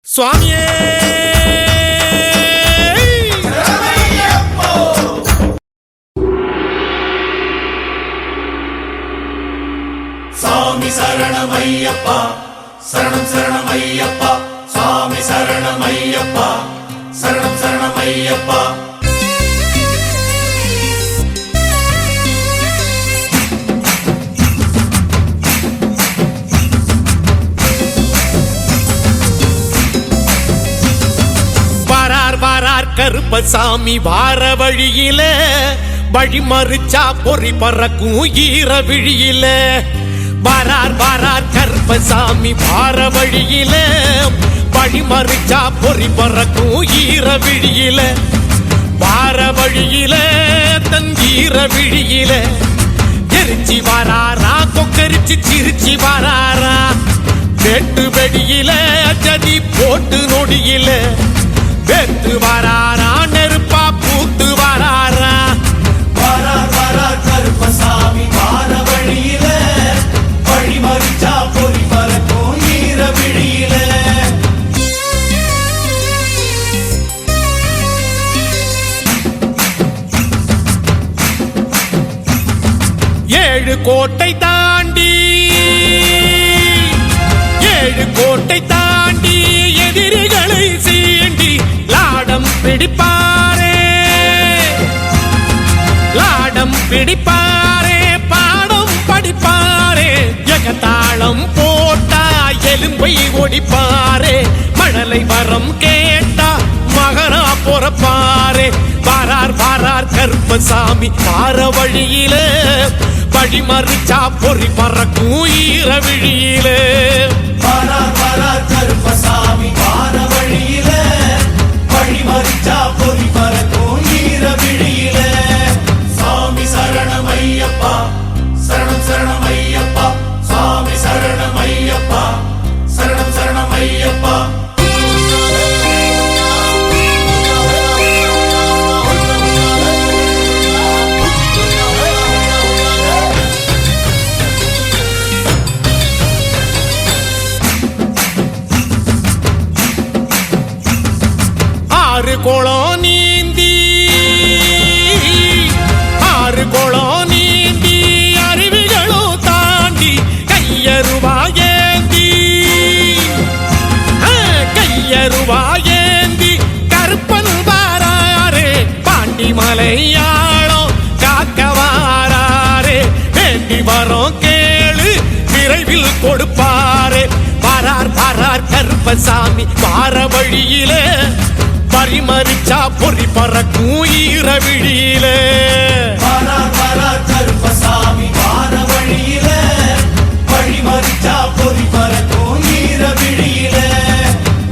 சுவாமியே சாமி சரணமையப்பா சரணம் சரணமையப்பா சாமி சரணமையப்பா சரணம் சரணமையப்பா கருப்பசாமி வார வழியில வழி மறிச்சா பொறி பறக்கும் ஈர விழியில வாரார் கருப்பசாமி வார வழியில வழி மறிச்சா பொறி பறக்கும் ஈர விழியில வார வழியில தன் ஈர விழியில எரிச்சி வாராரா கொக்கரிச்சு சிரிச்சி வாராரா வெட்டு வெடியில ஜதி போட்டு நொடியில வெத்து வாராரா நெருப்பா பூத்து வாராரா வாரார் கருப்பசாமி வார வழியில வழி மறிச்சா பொறி பறக்கும் ஈர விழியில ஏழு கோட்டை தாண்டி எதிரிகளை சீண்டி லாடம் பிடிப்பாரே பாடம் படிப்பாரே எகத்தாளம் போட்டா எலும்பை ஒடிப்பாரே மழலை வரம் கேட்டா மகனா பொறப்பாரே வாரார் கருப்பசாமி வார வழியில வழி மறிச்சா பொறி பறக்கும் ஈர விழியில வாரார் கருப்பசாமி வார வழியில வழி மறிச்சா பொறி பறக்கும் ஈர விழியில சாமி சரணமையப்பா சரணம் சரணமையப்பா சாமி சரணமையப்பா சரணம் சரணமையப்பா ஆறு குளம் நீந்தி அருவிகளும் தாண்டி கையருவாயேந்தி கருப்பன் வாராரே பாண்டி மலையாளம் காக்க வாராரே வேண்டி வரோம் கேளு விரைவில் கொடுப்பாரே வாரார் கருப்பசாமி வார வழியில பரிமறிச்சா பொறி பறக்கும் ஈர விழியில வாரார் கருப்பசாமி வார வழியில வழி மறிச்சா பொறி பறக்கும் ஈர விழியில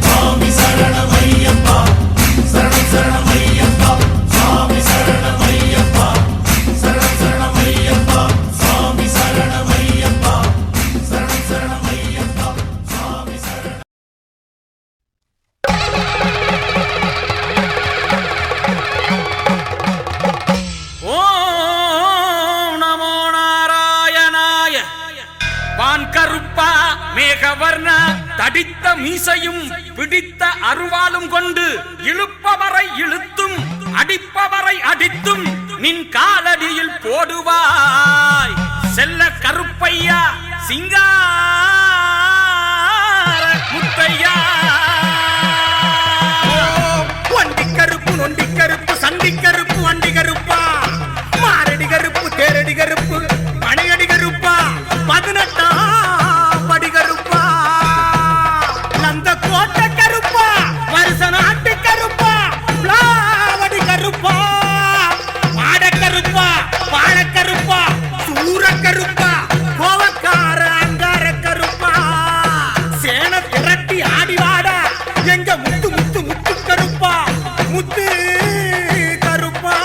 சாமி சரணமையப்பா சரணம் சரணமையப்பா சாமி சரணமையப்பா சரணம் சரணமையப்பா சாமி சரணமையப்பா சரணம் சரணமையப்பா சாமி சரண கருப்பா மேகவர்ணா தடித்த மீசையும் பிடித்த அருவாளும் கொண்டு இழுப்பவரை இழுத்தும் அடிப்பவரை அடித்தும் நின் காலடியில் போடுவாய் செல்ல கருப்பையா சிங்கார முத்தையா ஒண்டி கருப்பு நொண்டி கருப்பு சண்டி கருப்பு வண்டி கருப்பா மாரடி கருப்பு தேரடி கருப்பு பனையடி கருப்பா 18ஆம் படி கருப்பா நந்த கோட்டை கருப்பா வருஷ நாட்டு கருப்பா பிளாவடி கருப்பா மாட கருப்பா வாழ கருப்பா சூர கருப்பா கோவக்கார அங்கார கருப்பா சேன திரட்டி ஆடி வாட எங்க முத்து முத்து முத்து கருப்பா முத்து கருப்பா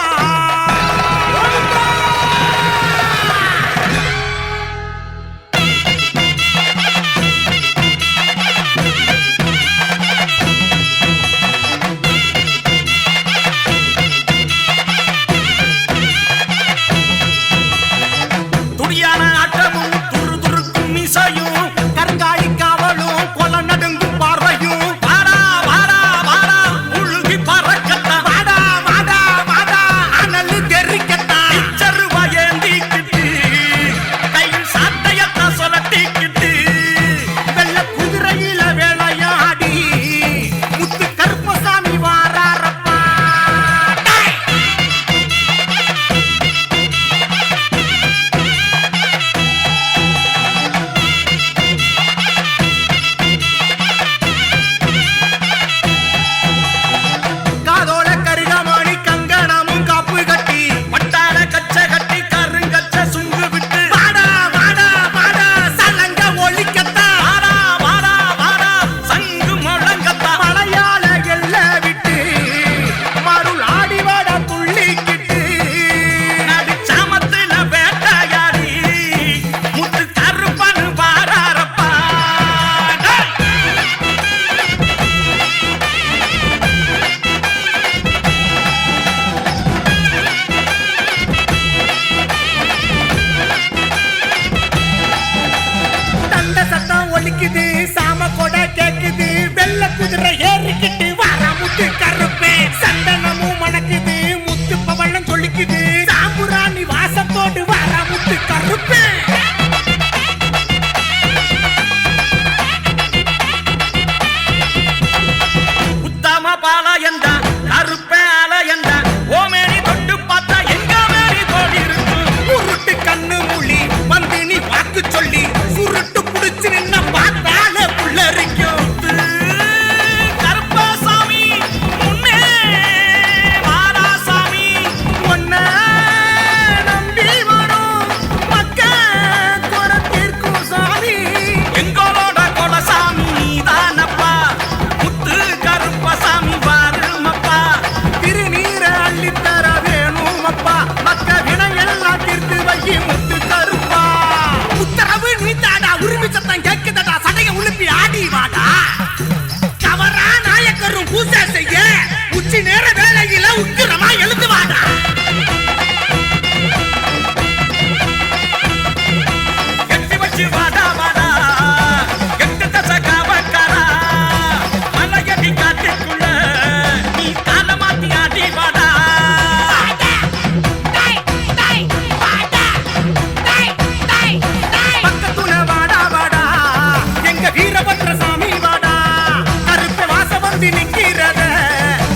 மோதி நிக்கிறத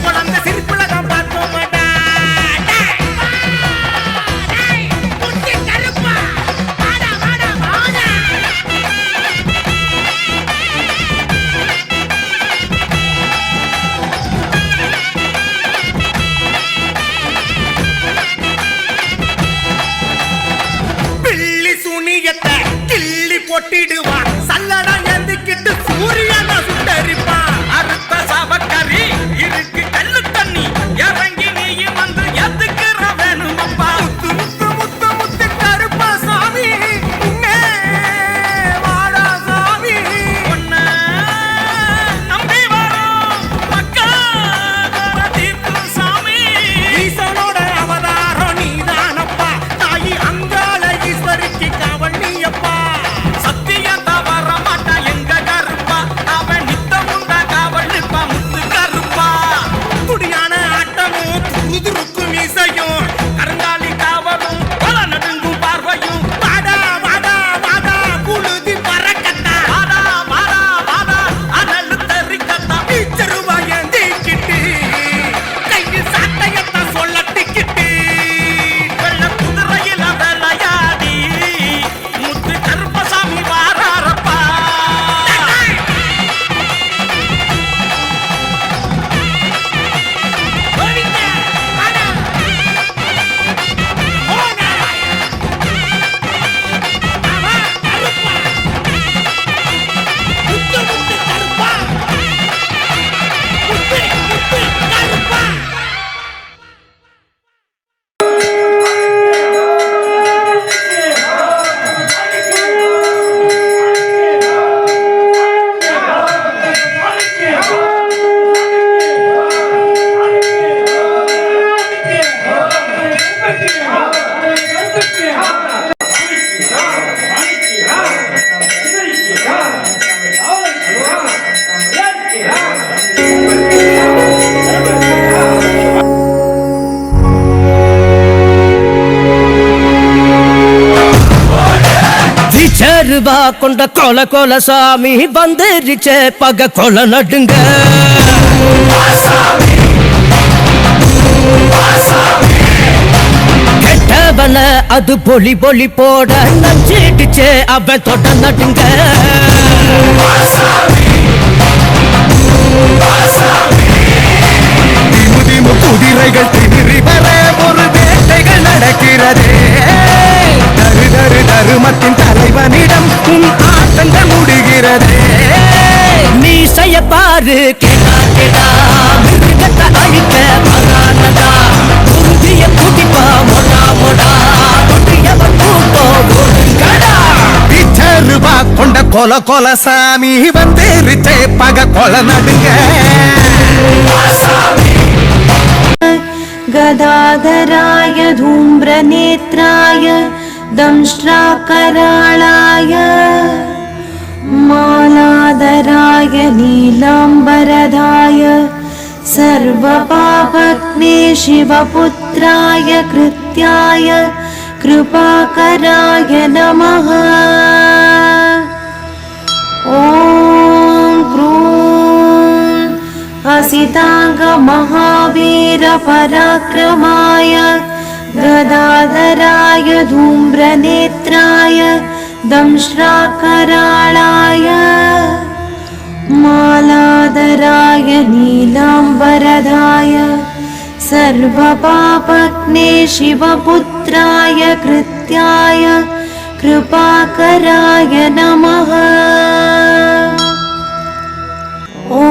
குழந்தை சிரிப்புல தான் பார்த்தோம்டா. குட்டி கருப்பா வாடா வாடா வாடா. பில்லி சுனியத்தை கிள்ளி பொட்டிடுவா சல்லடா எந்திக்கிட்டு சூரியனை சுட்டரிப்பா. அறுத்த சாபக்கறி இருக்கு கல்லு தண்ணி இறங்கி நீயும் வந்து எதுக்குற வேணுமப்பா. முத்து முத்து முத்து முத்து கருப்பா சாமி உன்னே வாடா சாமி. உன்னை நம்பி வரோம் மக்கள் தீர்க்கும் சாமி. ஈசனோட அவதாரம் நீதானப்பா தாயி அங்காள ஈஸ்வரிக்கு காவல் நீயப்பா. சத்தியம் தவற மாட்டா எங்க கருப்பா அவன் நித்தமுண்டா காவல் நிற்பா முத்து கருப்பா. துடியான ஆட்டமும் துருதுருக்கு மீசையும் கருங்காலி காவலும் பல நடுங்கும் பார்வையும். வாடா வாடா வாடா புழுதி பறக்கட்டா. வாடா வாடா வாடா அனல் தெரிக்கட்டா. பீச்சருவா ஏந்திக்கிட்டு கையில் சாட்டையத்தான் சொல்லட்டிக்கிட்டு வெள்ள குதிரையில விளையாடி முத்து கருப்பசாமி வாராரப்பா. விச்சருவா கொண்ட கொல கொல சாமி வந்துருச்சே பக கொல நடுங்க. கெட்டவன அது பொலி பொலி போட நஞ்சிடுச்சே அவன் தொட நடுங்க. திமுதிமு குதிரைகள் திமிரி வர ஒரு வேட்டைகள் நடக்கிறதே. தரு தரு தருமத்தின் தலைவனிடம் உன் ஆட்டங்கள் முடிகிறதே. மீசைய பாரு கேடா கேடா மிருகத்தை அழிக்க மகானதா. குருதிய குதிப்பா மொடா மொடா கொட்டியவன் கூட்டம் ஒழுங்கடா. விச்சருவா கொண்ட கொல கொல சாமி வந்துருச்சே பக கொல நடுங்க. गदाधराय धूम्रनेत्राय दंष्ट्राकराळाय मालाधराय नीलाम्बरधाय सर्वपापग्ने शिवपुत्राय कृत्याय कृपाकराय नमः. ॐ क्रूं असितांग महावीर पराक्रमाय गदाधराय धूम्रनेत्राय दंष्ट्राकराळाय मालाधराय नीलाम्बरधाय सर्वपापग्ने शिवपुत्राय कृत्याय कृपाकराय नमः. ॐ